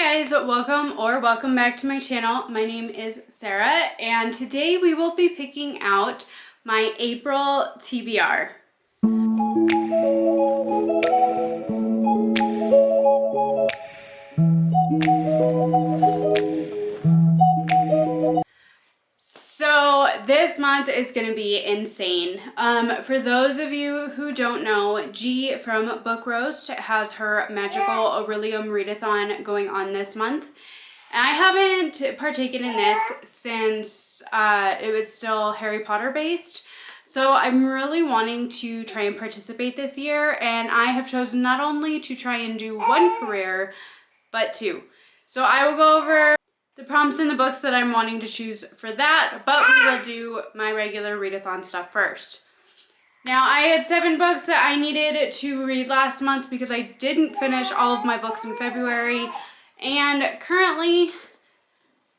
guys, welcome back to my channel. My name is Sarah, and today we will be picking out my April TBR. So this month is going to be insane. For those of you who don't know, G from Bookroast has her magical Orilium Readathon going on this month. And I haven't partaken in this since it was still Harry Potter based. So I'm really wanting to try and participate this year, and I have chosen not only to try and do one career, but two. So I will go over the prompts in the books that I'm wanting to choose for that, but we will do my regular readathon stuff first. Now, I had 7 books that I needed to read last month because I didn't finish all of my books in February, and currently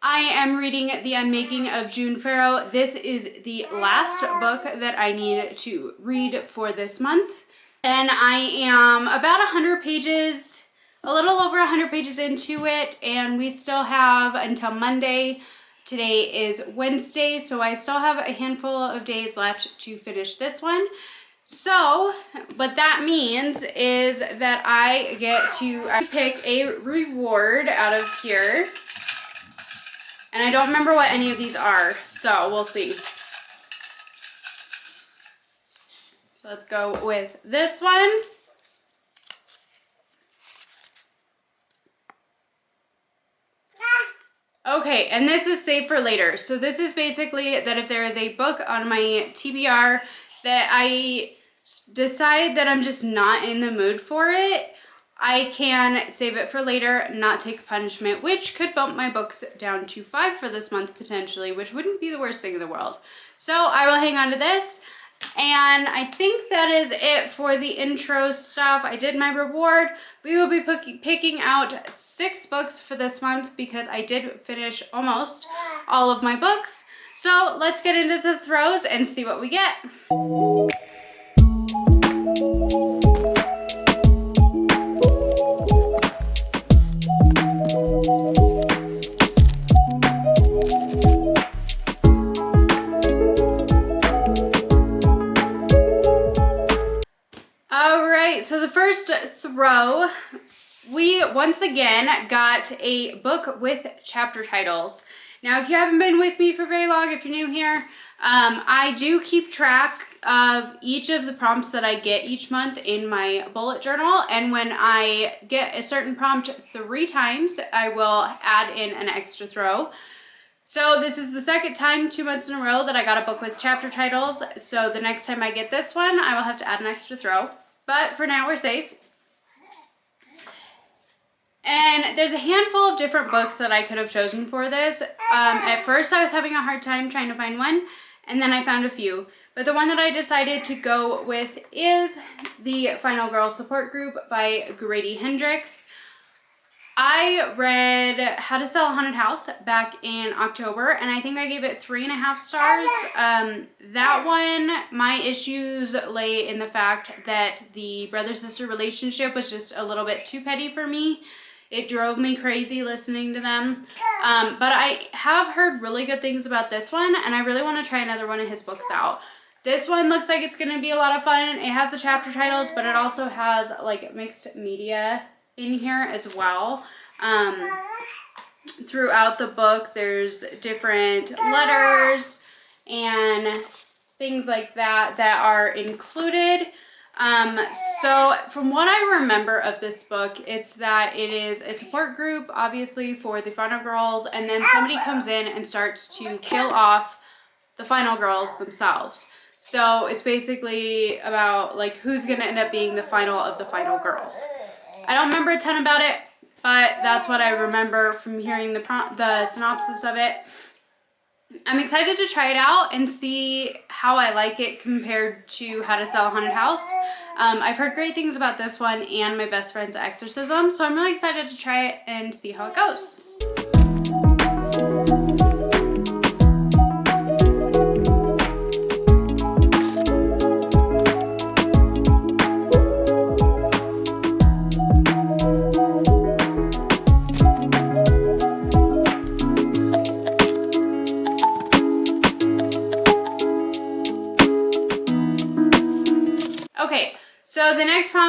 I am reading The Unmaking of June Farrow. This is the last book that I need to read for this month, and I am about 100 pages, a little over 100 pages into it, and we still have until Monday. Today is Wednesday, so I still have a handful of days left to finish this one. So what that means is that I get to pick a reward out of here, and I don't remember what any of these are, so we'll see. So let's go with this one. Okay, and this is saved for later. So this is basically that if there is a book on my TBR that I decide that I'm just not in the mood for it, I can save it for later, not take punishment, which could bump my books down to 5 for this month potentially, which wouldn't be the worst thing in the world. So I will hang on to this. And I think that is it for the intro stuff. I did my reward. We will be picking out 6 books for this month because I did finish almost all of my books. So let's get into the throws and see what we get. So the first throw, we once again got a book with chapter titles. Now, if you haven't been with me for very long, if you're new here, I do keep track of each of the prompts that I get each month in my bullet journal, and when I get a certain prompt 3 times, I will add in an extra throw. So this is the second time 2 months in a row that I got a book with chapter titles, so the next time I get this one, I will have to add an extra throw. But for now, we're safe. And there's a handful of different books that I could have chosen for this. At first, I was having a hard time trying to find one, and then I found a few. But the one that I decided to go with is The Final Girl Support Group by Grady Hendrix. I read How to Sell a Haunted House back in October, and I think I gave it 3.5 stars. That one, my issues lay in the fact that the brother-sister relationship was just a little bit too petty for me. It drove me crazy listening to them. But I have heard really good things about this one, and I really want to try another one of his books out. This one looks like it's going to be a lot of fun. It has the chapter titles, but it also has like mixed media in here as well. Throughout the book, there's different letters and things like that that are included. So from what I remember of this book, it's that it is a support group, obviously, for the final girls, and then somebody comes in and starts to kill off the final girls themselves. So it's basically about like who's going to end up being the final of the final girls. I don't remember a ton about it, but that's what I remember from hearing the synopsis of it. I'm excited to try it out and see how I like it compared to How to Sell a Haunted House. I've heard great things about this one and My Best Friend's Exorcism, so I'm really excited to try it and see how it goes.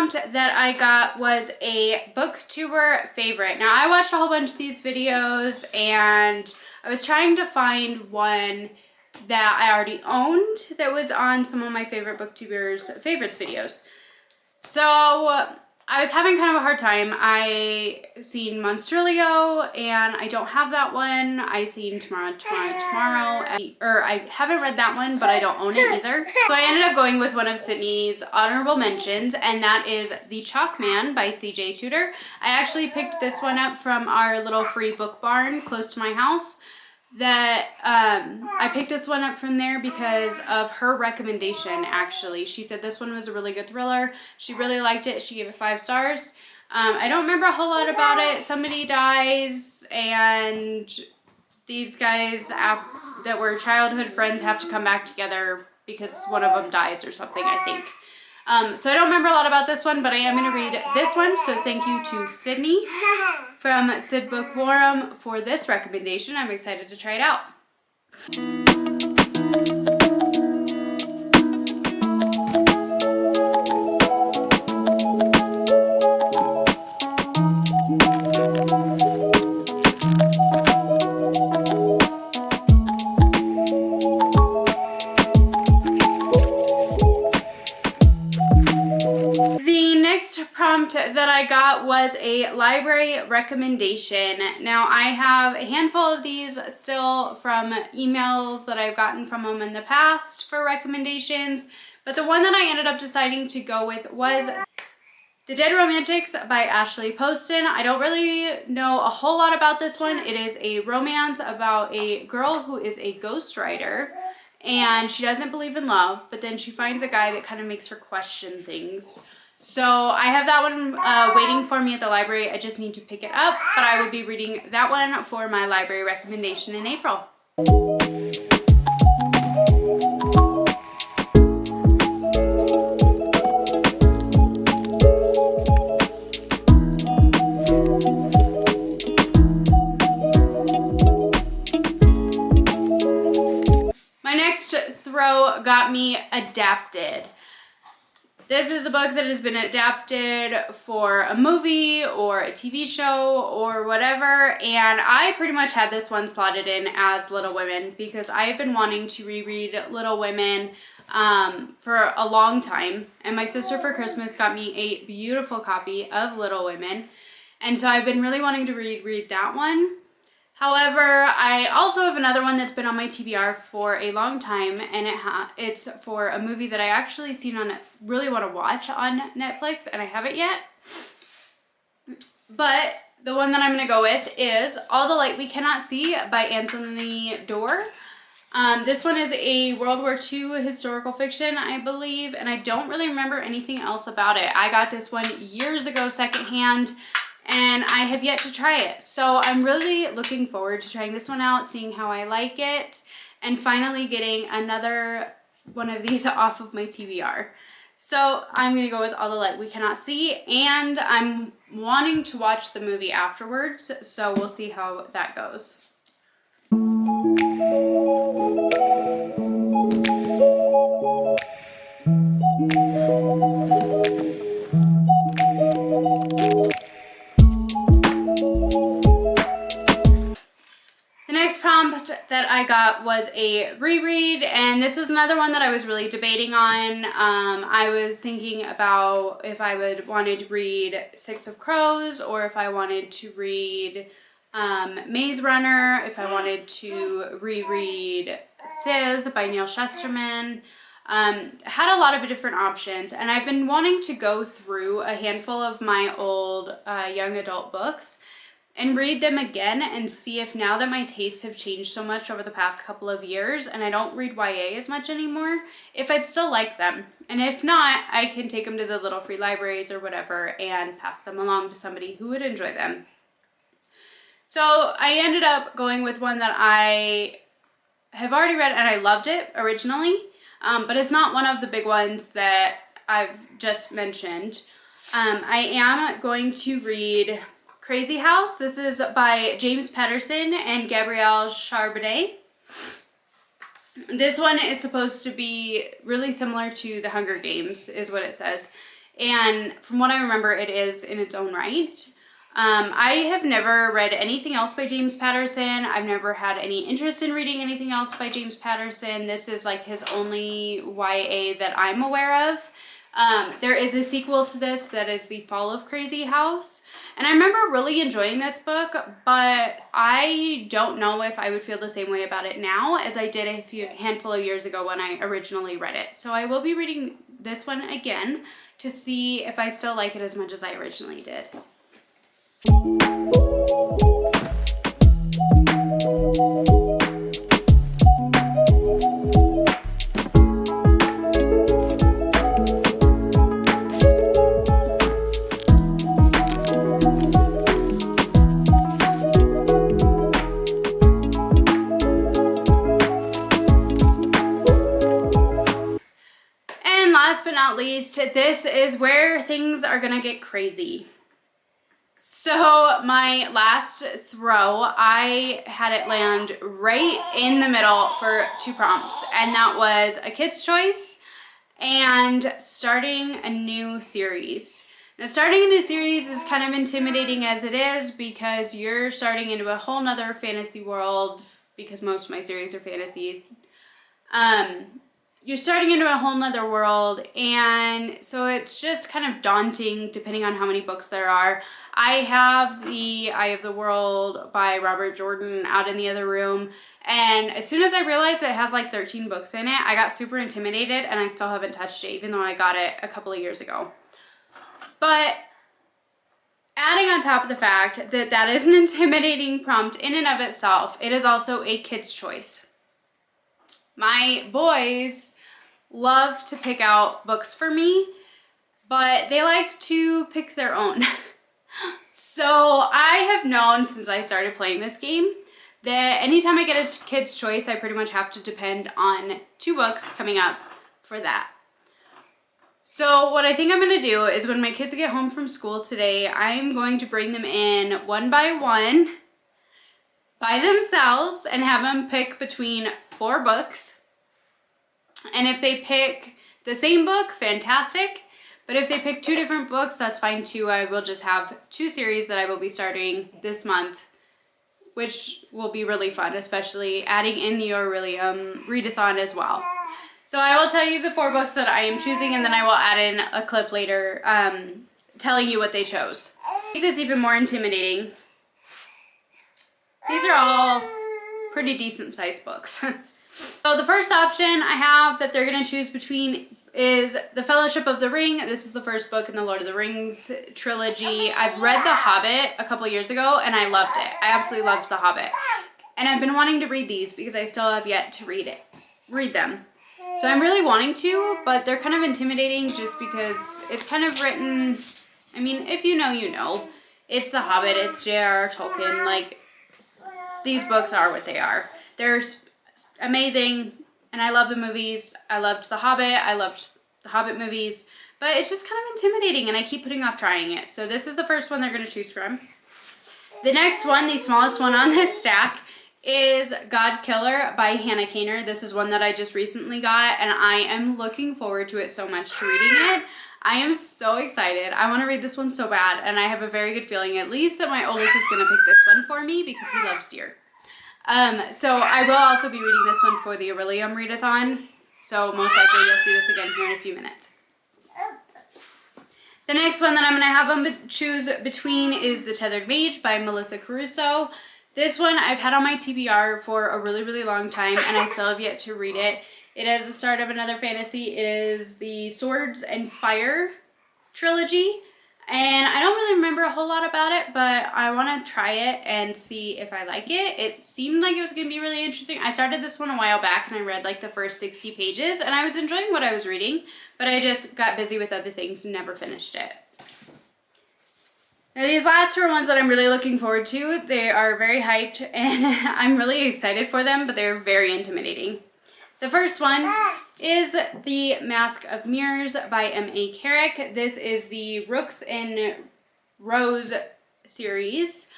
prompt that I got was a booktuber favorite. Now, I watched a whole bunch of these videos and I was trying to find one that I already owned that was on some of my favorite booktubers' favorites videos. So I was having kind of a hard time. I seen Monstrilio and I don't have that one. I seen Tomorrow, or I haven't read that one, but I don't own it either. So I ended up going with one of Sydney's honorable mentions, and that is The Chalk Man by CJ Tudor. I actually picked this one up from our little free book barn close to my house. I picked this one up from there because of her recommendation, actually. She said this one was a really good thriller. She really liked it. She gave it 5 stars. I don't remember a whole lot about it. Somebody dies, and these guys that were childhood friends have to come back together because one of them dies or something, I think. So I don't remember a lot about this one, but I am going to read this one. So thank you to Sydney from Syd Bookworrom for this recommendation. I'm excited to try it out. That I got was a library recommendation. Now, I have a handful of these still from emails that I've gotten from them in the past for recommendations, but the one that I ended up deciding to go with was The Dead Romantics by Ashley Poston. I don't really know a whole lot about this one. It is a romance about a girl who is a ghostwriter, and she doesn't believe in love, but then she finds a guy that kind of makes her question things. So I have that one waiting for me at the library. I just need to pick it up, but I will be reading that one for my library recommendation in April. My next throw got me Adapted. This is a book that has been adapted for a movie or a TV show or whatever, and I pretty much had this one slotted in as Little Women because I've been wanting to reread Little Women for a long time, and my sister for Christmas got me a beautiful copy of Little Women, and so I've been really wanting to read that one. However, I also have another one that's been on my TBR for a long time, and it's for a movie that I actually really want to watch on Netflix, and I haven't yet. But the one that I'm going to go with is All the Light We Cannot See by Anthony Doerr. This one is a World War II historical fiction, I believe, and I don't really remember anything else about it. I got this one years ago secondhand, and I have yet to try it. So I'm really looking forward to trying this one out, seeing how I like it, and finally getting another one of these off of my TBR. So I'm going to go with All the Light We Cannot See, and I'm wanting to watch the movie afterwards, so we'll see how that goes. That I got was a reread, and this is another one that I was really debating on. I was thinking about if I would wanted to read Six of Crows, or if I wanted to read Maze Runner, if I wanted to reread Scythe by Neil Shusterman. Had a lot of different options, and I've been wanting to go through a handful of my old young adult books and read them again and see if, now that my tastes have changed so much over the past couple of years and I don't read YA as much anymore, if I'd still like them. And if not, I can take them to the little free libraries or whatever and pass them along to somebody who would enjoy them. So I ended up going with one that I have already read and I loved it originally, but it's not one of the big ones that I've just mentioned. I am going to read Crazy House. This is by James Patterson and Gabrielle Charbonnet. This one is supposed to be really similar to The Hunger Games, is what it says. And from what I remember, it is in its own right. I have never read anything else by James Patterson. I've never had any interest in reading anything else by James Patterson. This is like his only YA that I'm aware of. There is a sequel to this that is The Fall of Crazy House. And I remember really enjoying this book, but I don't know if I would feel the same way about it now as I did a handful of years ago when I originally read it. So I will be reading this one again to see if I still like it as much as I originally did. And last but not least, this is where things are gonna get crazy. So my last throw, I had it land right in the middle for 2 prompts, and that was a kid's choice and starting a new series. Now, starting a new series is kind of intimidating as it is because you're starting into a whole nother fantasy world, because most of my series are fantasies. You're starting into a whole nother world, and so it's just kind of daunting depending on how many books there are. I have The Eye of the World by Robert Jordan out in the other room, and as soon as I realized that it has like 13 books in it, I got super intimidated, and I still haven't touched it, even though I got it a couple of years ago. But adding on top of the fact that that is an intimidating prompt in and of itself, it is also a kid's choice. My boys love to pick out books for me, but they like to pick their own. So I have known since I started playing this game that anytime I get a kid's choice, I pretty much have to depend on 2 books coming up for that. So what I think I'm going to do is when my kids get home from school today, I'm going to bring them in one by one by themselves and have them pick between 4 books. And if they pick the same book, fantastic. But if they pick 2 different books, that's fine too. I will just have 2 series that I will be starting this month, which will be really fun, especially adding in the Orilium Readathon as well. So I will tell you the 4 books that I am choosing, and then I will add in a clip later telling you what they chose. To make this even more intimidating, these are all pretty decent sized books. So the first option I have that they're going to choose between is The Fellowship of the Ring. This is the first book in the Lord of the Rings trilogy. I've read The Hobbit a couple years ago and I loved it. I absolutely loved The Hobbit. And I've been wanting to read these because I still have yet to read them. So I'm really wanting to, but they're kind of intimidating just because it's kind of written, I mean, if you know, you know. It's The Hobbit, it's J.R.R. Tolkien, like, these books are what they are. They're amazing, and I love the movies. I loved The Hobbit, I loved the Hobbit movies, but it's just kind of intimidating, and I keep putting off trying it. So this is the first one they're going to choose from. The next one, the smallest one on this stack, is God Killer by Hannah Kaner. This is one that I just recently got, and I am looking forward to it so much to reading it. I am so excited. I want to read this one so bad, and I have a very good feeling at least that my oldest is going to pick this one for me because he loves deer. So I will also be reading this one for the Orilium Readathon, so most likely you'll see this again here in a few minutes. The next one that I'm going to have them choose between is The Tethered Mage by Melissa Caruso. This one I've had on my TBR for a really, really long time, and I still have yet to read it. It is the start of another fantasy. It is the Swords and Fire trilogy, and I don't really remember a whole lot about it, but I want to try it and see if I like it. It seemed like it was going to be really interesting. I started this one a while back, and I read like the first 60 pages, and I was enjoying what I was reading, but I just got busy with other things and never finished it. Now these last 2 are ones that I'm really looking forward to. They are very hyped, and I'm really excited for them, but they're very intimidating. The first one is The Mask of Mirrors by M.A. Carrick. This is the Rooks and Rose series,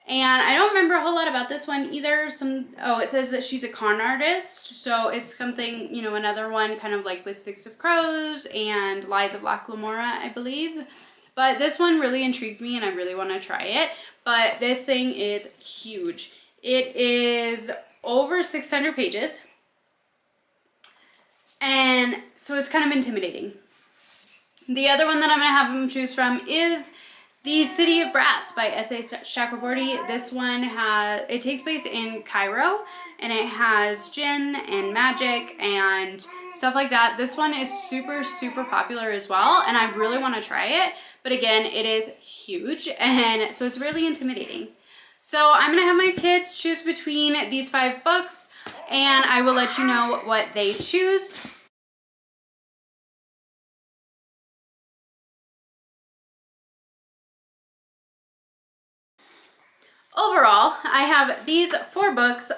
And I don't remember a whole lot about this one either. It says that she's a con artist. So it's something, you know, another one kind of like with Six of Crows and Lies of Locke Lamora, I believe. But this one really intrigues me and I really want to try it. But this thing is huge. It is over 600 pages. And so it's kind of intimidating. The other one that I'm going to have them choose from is The City of Brass by S.A. Chakraborty. This one it takes place in Cairo, and it has jinn and magic and stuff like that. This one is super, super popular as well, and I really want to try it. But again, it is huge, and so it's really intimidating. So I'm going to have my kids choose between these 5 books, and I will let you know what they choose. Overall, I have these 4 books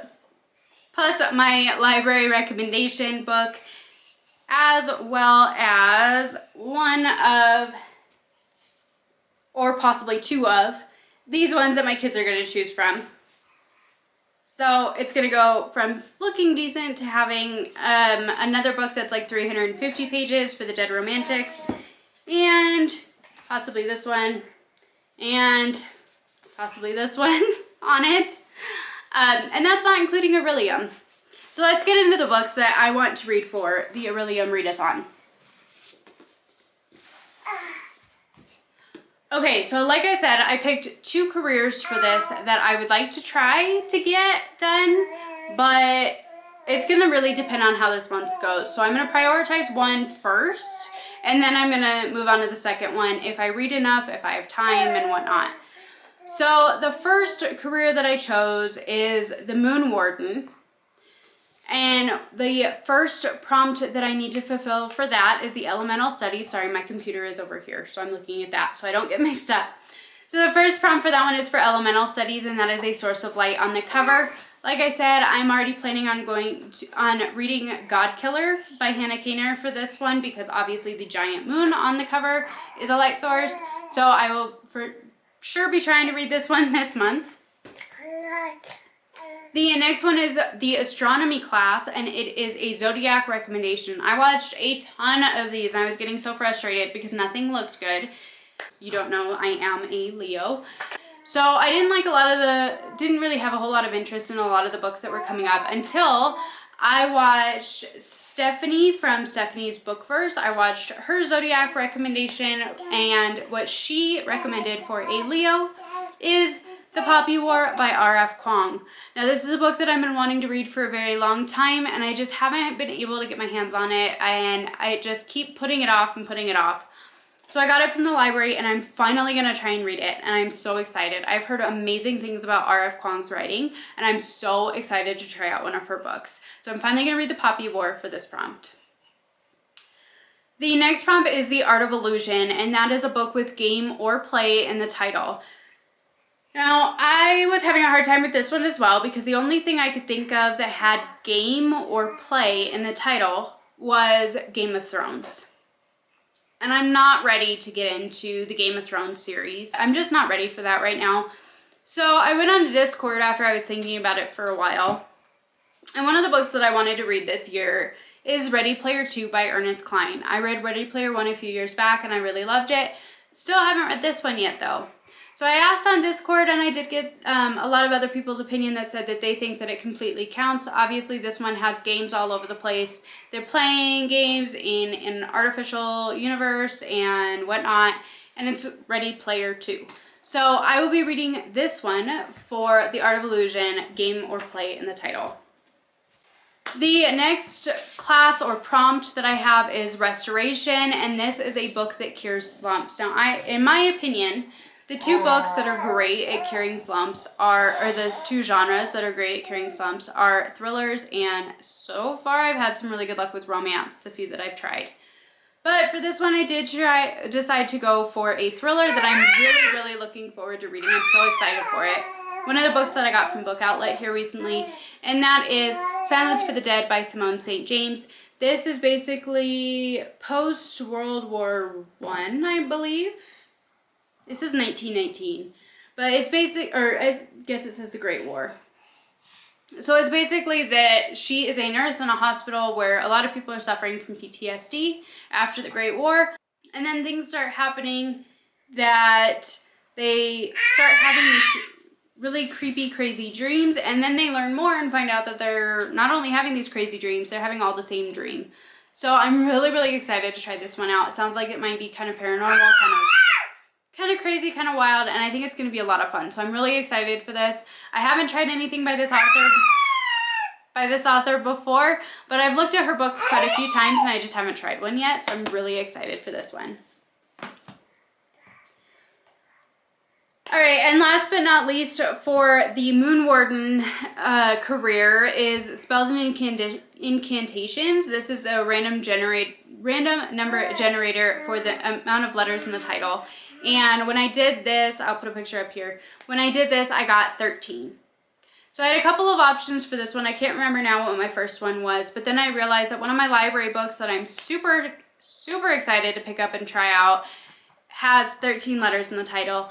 plus my library recommendation book, as well as one of, or possibly 2 of, these ones that my kids are going to choose from. So it's going to go from looking decent to having another book that's like 350 pages for the Dead Romantics, and possibly this one, and possibly this one on it. And that's not including Orilium. So let's get into the books that I want to read for the Orilium Readathon. Okay, so like I said, I picked 2 careers for this that I would like to try to get done, but it's going to really depend on how this month goes. So I'm going to prioritize one first, and then I'm going to move on to the second one if I read enough, if I have time, and whatnot. So the first career that I chose is the Moon Warden. And the first prompt that I need to fulfill for that is the Elemental Studies. Sorry, my computer is over here, so I'm looking at that so I don't get mixed up. So the first prompt for that one is for Elemental Studies, and that is a source of light on the cover. Like I said, I'm already planning on reading Godkiller by Hannah Kaner for this one, because obviously the giant moon on the cover is a light source. So I will for sure be trying to read this one this month. The next one is the Astronomy class, and it is a Zodiac recommendation. I watched a ton of these, and I was getting so frustrated because nothing looked good. You don't know, I am a Leo. So I didn't really have a whole lot of interest in a lot of the books that were coming up until I watched Stephanie from Stephanie's Bookverse. I watched her Zodiac recommendation, and what she recommended for a Leo is The Poppy War by R.F. Kuang. Now this is a book that I've been wanting to read for a very long time, and I just haven't been able to get my hands on it, and I just keep putting it off and putting it off. So I got it from the library, and I'm finally going to try and read it, and I'm so excited. I've heard amazing things about R.F. Kuang's writing, and I'm so excited to try out one of her books. So I'm finally going to read The Poppy War for this prompt. The next prompt is The Art of Illusion, and that is a book with game or play in the title. Now, I was having a hard time with this one as well, because the only thing I could think of that had game or play in the title was Game of Thrones. And I'm not ready to get into the Game of Thrones series. I'm just not ready for that right now. So I went on to Discord after I was thinking about it for a while. And one of the books that I wanted to read this year is Ready Player 2 by Ernest Cline. I read Ready Player 1 a few years back and I really loved it. Still haven't read this one yet though. So I asked on Discord, and I did get a lot of other people's opinion that said that they think that it completely counts. Obviously, this one has games all over the place. They're playing games in an artificial universe and whatnot, and it's Ready Player 2. So I will be reading this one for The Art of Illusion, game or play in the title. The next class or prompt that I have is Restoration, and this is a book that cures slumps. Now, in my opinion, the 2 books that are great at curing slumps or the 2 genres that are great at curing slumps are thrillers, and so far I've had some really good luck with romance, the few that I've tried. But for this one, I did decide to go for a thriller that I'm really, really looking forward to reading. I'm so excited for it. One of the books that I got from Book Outlet here recently, and that is Silence for the Dead by Simone St. James. This is basically post-World War I believe. This is 1919. But it's basic, or I guess it says the Great War. So it's basically that she is a nurse in a hospital where a lot of people are suffering from PTSD after the Great War. And then things start happening that they start having these really creepy, crazy dreams. And then they learn more and find out that they're not only having these crazy dreams, they're having all the same dream. So I'm really, really excited to try this one out. It sounds like it might be kind of paranormal, kind of crazy, kind of wild, and I think it's going to be a lot of fun. So I'm really excited for this. I haven't tried anything by this author before, but I've looked at her books quite a few times and I just haven't tried one yet, so I'm really excited for this one. All right, and last but not least for the Moon Warden career is Spells and Incantations. This is a random number generator for the amount of letters in the title. And when I did this, I'll put a picture up here. When I did this, I got 13. So I had a couple of options for this one. I can't remember now what my first one was, but then I realized that one of my library books that I'm super, super excited to pick up and try out has 13 letters in the title.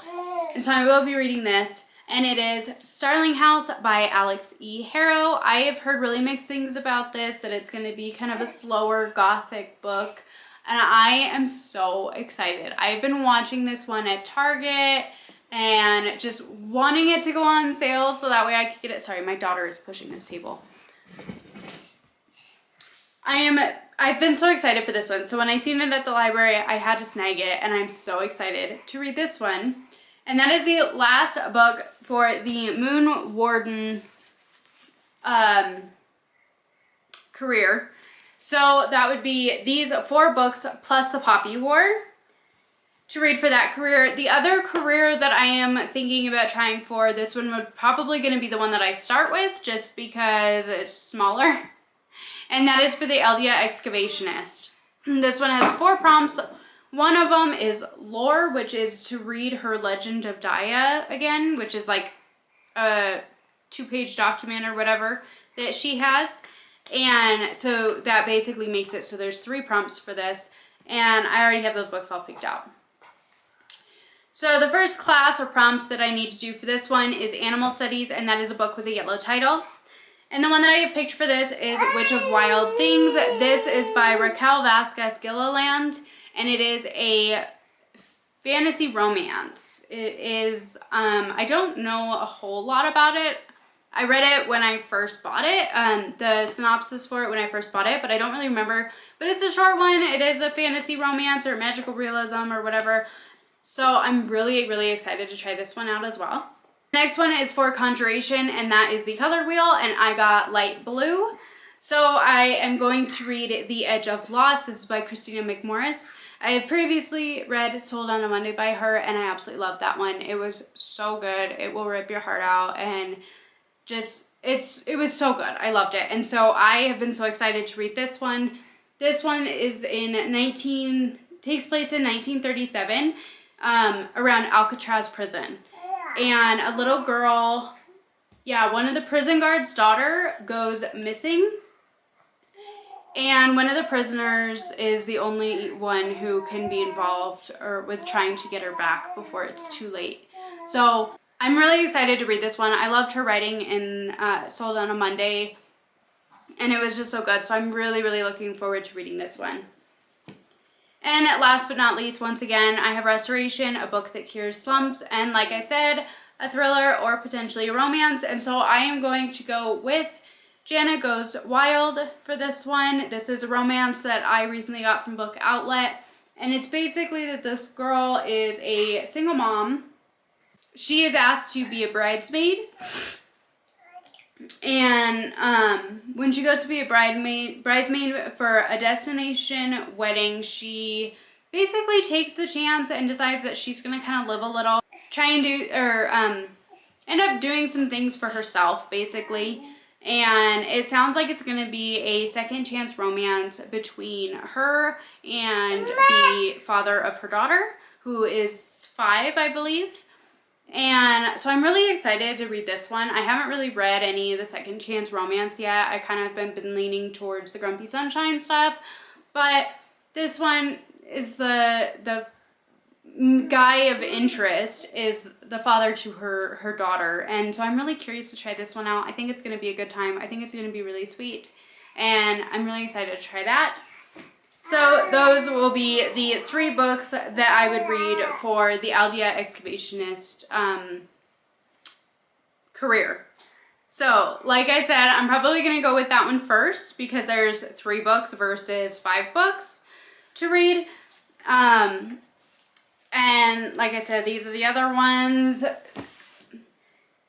And so I will be reading this, and it is Starling House by Alex E. Harrow. I have heard really mixed things about this, that it's going to be kind of a slower gothic book. And I am so excited. I've been watching this one at Target and just wanting it to go on sale so that way I could get it. Sorry, my daughter is pushing this table. I've been so excited for this one. So when I seen it at the library, I had to snag it, and I'm so excited to read this one. And that is the last book for the Moon Warden career. So that would be these 4 books plus the Poppy War to read for that career. The other career that I am thinking about trying for, this one would probably going to be the one that I start with just because it's smaller. And that is for the Eldia Excavationist. This one has 4 prompts. One of them is lore, which is to read her Legend of Daya again, which is like a 2-page document or whatever that she has. And so that basically makes it so there's 3 prompts for this, and I already have those books all picked out. So the first class or prompt that I need to do for this one is Animal Studies, and that is a book with a yellow title. And the one that I have picked for this is Witch of Wild Things. This is by Raquel Vasquez Gilliland, and it is a fantasy romance. It is, I don't know a whole lot about it. I read it when I first bought it, the synopsis for it when I first bought it, but I don't really remember. But it's a short one. It is a fantasy romance or magical realism or whatever. So I'm really, really excited to try this one out as well. Next one is for Conjuration, and that is the color wheel, and I got light blue. So I am going to read The Edge of Loss. This is by Christina McMorris. I have previously read Sold on a Monday by her, and I absolutely loved that one. It was so good. It will rip your heart out, and just, it was so good. I loved it. And so I have been so excited to read this one. This one is takes place in 1937, around Alcatraz prison. And a little girl, one of the prison guards' daughter goes missing. And one of the prisoners is the only one who can be involved with trying to get her back before it's too late. So I'm really excited to read this one. I loved her writing in Sold on a Monday, and it was just so good. So I'm really, really looking forward to reading this one. And last but not least, once again, I have Restoration, a book that cures slumps, and like I said, a thriller or potentially a romance. And so I am going to go with Jana Goes Wild for this one. This is a romance that I recently got from Book Outlet, and it's basically that this girl is a single mom. She is asked to be a bridesmaid, and when she goes to be a bridesmaid for a destination wedding, she basically takes the chance and decides that she's gonna kind of live a little, try and do, or end up doing some things for herself, basically. And it sounds like it's gonna be a second chance romance between her and the father of her daughter, who is 5, I believe. And so I'm really excited to read this one. I haven't really read any of the second chance romance yet. I kind of been leaning towards the Grumpy Sunshine stuff, but this one is the guy of interest is the father to her daughter, and so I'm really curious to try this one out. I think it's going to be a good time. I think it's going to be really sweet, and I'm really excited to try that. So those will be the 3 books that I would read for the Aldea Excavationist career. So, like I said, I'm probably going to go with that one first because there's 3 books versus 5 books to read. And like I said, these are the other ones.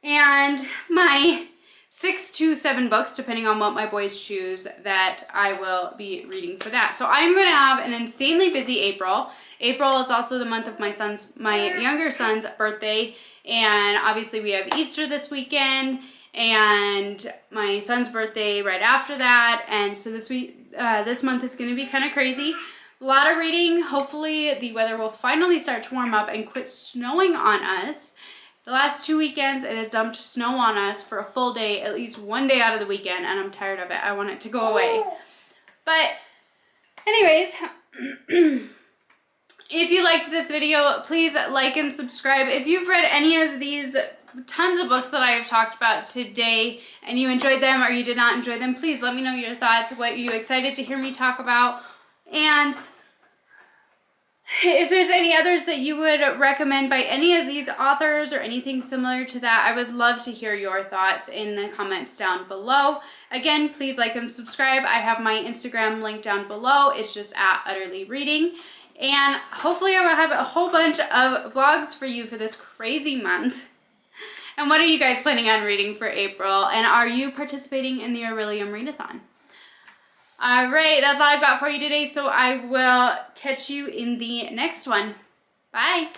And my 6 to 7 books, depending on what my boys choose, that I will be reading for that. So I'm going to have an insanely busy April. April is also the month of my younger son's birthday. And obviously we have Easter this weekend and my son's birthday right after that. And so this month is going to be kind of crazy. A lot of reading. Hopefully the weather will finally start to warm up and quit snowing on us. The last 2 weekends it has dumped snow on us for a full day, at least one day out of the weekend, and I'm tired of it. I want it to go away. But anyways, if you liked this video, please like and subscribe. If you've read any of these tons of books that I have talked about today and you enjoyed them or you did not enjoy them, please let me know your thoughts, what you excited to hear me talk about. And if there's any others that you would recommend by any of these authors or anything similar to that, I would love to hear your thoughts in the comments down below. Again, please like and subscribe. I have my Instagram link down below. It's just @utterlyreading. And hopefully I will have a whole bunch of vlogs for you for this crazy month. And what are you guys planning on reading for April? And are you participating in the Orilium Readathon? Alright, that's all I've got for you today, so I will catch you in the next one. Bye!